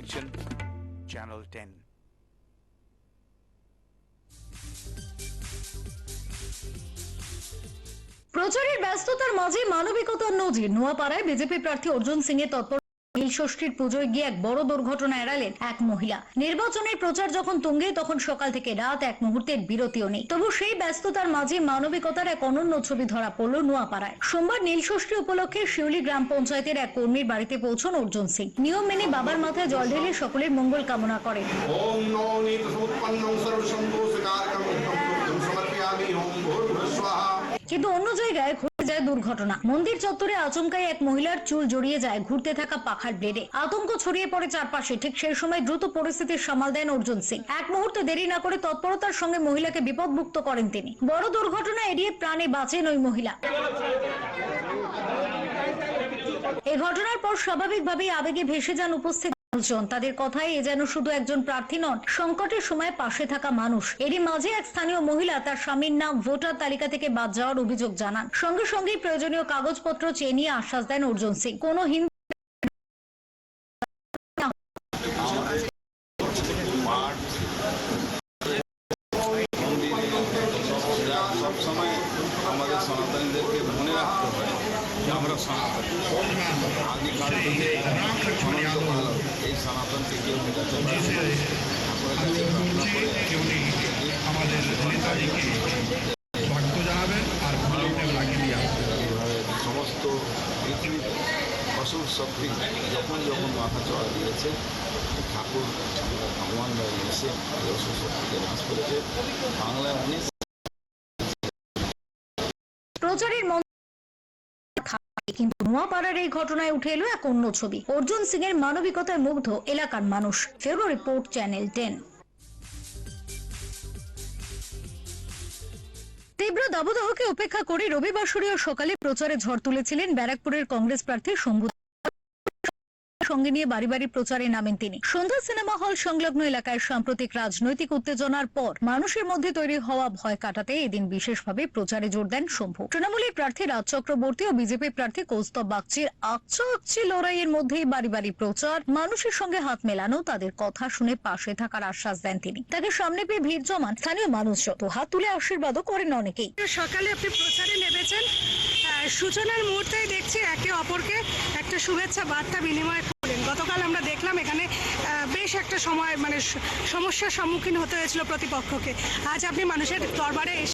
দেখছেন চ্যানেল 10। প্রচারের ব্যস্ততার মাঝে মানবিকতার নজির নোয়াপাড়ায় বিজেপি প্রার্থী অর্জুন সিং এর তৎপর নীল ষষ্ঠীর পুজোয় গিয়ে এক বড় দুর্ঘটনা এড়ালেন এক মহিলা। নির্বাচনের প্রচার যখন তুঙ্গে তখন সকাল থেকে রাত এক মুহূর্তের বিরতিও নেই। তবু সেই ব্যস্ততার মাঝে মানবিকতার এক অনন্য ছবি ধরা পড়ল নোয়াপাড়ায়। সোমবার নীল ষষ্ঠী উপলক্ষে শিউলি গ্রাম পঞ্চায়েতের এক কর্মীর বাড়িতে পৌঁছন অর্জুন সিং। নিয়ম মেনে বাবার মাথায় জল ঢেলে সকলের মঙ্গল কামনা করেন। কিন্তু অন্য জায়গায় ঘটে যায় দুর্ঘটনা। মন্দির চত্বরে আচমকাই এক মহিলার চুল জড়িয়ে যায় ঘুরতে থাকা পাখার ব্লেডে। আতঙ্ক ছড়িয়ে পড়ে চারপাশে। ঠিক সেই সময় দ্রুত পরিস্থিতির সামাল দেন অর্জুন সিং। এক মুহূর্তে দেরি না করে তৎপরতার সঙ্গে মহিলাকে বিপদমুক্ত করেন তিনি। বড় দুর্ঘটনা এড়িয়ে প্রাণে বাঁচেন ওই মহিলা। এই ঘটনার পর স্বাভাবিকভাবেই আবেগে ভেসে যান উপস্থিত মানুষজন। তাদের কথায় এ যেন শুধু একজন প্রার্থী নন, সংকটের সময় পাশে থাকা মানুষ। এরই মাঝে এক স্থানীয় মহিলা তার স্বামীর নাম ভোটার তালিকা থেকে বাদ যাওয়ার অভিযোগ জানান। সঙ্গে সঙ্গেই প্রয়োজনীয় কাগজপত্র চেয়ে নিয়ে আশ্বাস দেন অর্জুন সিং। কোনো সবসময় আমাদের সনাতনীদেরকে মনে রাখতে হয় যে আমরা সনাতন। আদিকাল থেকে এই সনাতনকে কেউ মেটাতে পারে। ঠাকুরের কাছে প্রার্থনা করে আমাদের নেতাজিকে স্বাগত জানাবেন আর লাগিয়ে দিয়ে এইভাবে সমস্ত পৃথিবীতে অসুর শক্তি যখন যখন মাথা চড়া দিয়েছে ঠাকুর ভগবান এসে অসুর শক্তিকে নাশ করেছে। বাংলায় অনেক প্রচারের কিন্তু নোয়াপাড়ার এই ঘটনায় উঠে এলো এক অন্য ছবি। অর্জুন সিং এর মানবিকতায় মুগ্ধ এলাকার মানুষ। ফেরো রিপোর্ট চ্যানেল 10। তীব্র দাবদাহকে উপেক্ষা করে রবিবাসরীয় সকালে প্রচারে ঝড় তুলেছিলেন ব্যারাকপুরের কংগ্রেস প্রার্থী শম্ভু। সঙ্গে নিয়ে বাড়ি বাড়ি প্রচারে নামেন তিনি। সন্ধ্যা সিনেমা হল সংলগ্ন এলাকায় সাম্প্রতিক রাজনৈতিক উত্তেজনার পর মানুষের মধ্যে তৈরি হওয়া ভয় কাটাতে এদিন বিশেষভাবে প্রচারে জোর দেন শম্ভু। তৃণমূলের প্রার্থী রাজ চক্রবর্তী ও বিজেপি প্রার্থী কৌস্তব বাগচির আকচি লড়াইয়ের মধ্যেই বাড়ি বাড়ি প্রচার, মানুষের সঙ্গে হাত মেলানো, তাদের কথা শুনে পাশে থাকার আশ্বাস দেন তিনি। তাকে সামনে পেয়ে ভিড় জমান স্থানীয় মানুষজন, তো হাত তুলে আশীর্বাদও করেন অনেকেই। সকালে আপনি প্রচারে নেমেছেন, সূচনার মুহূর্তে দেখছি একে অপরকে একটা শুভেচ্ছা বার্তা বিনিময় করলেন। গতকাল আমরা দেখলাম এখানে বেশ একটা সময় সমস্যার সম্মুখীন হতে হয়েছিল প্রতিপক্ষকে। আজ আপনি মানুষের দরবারে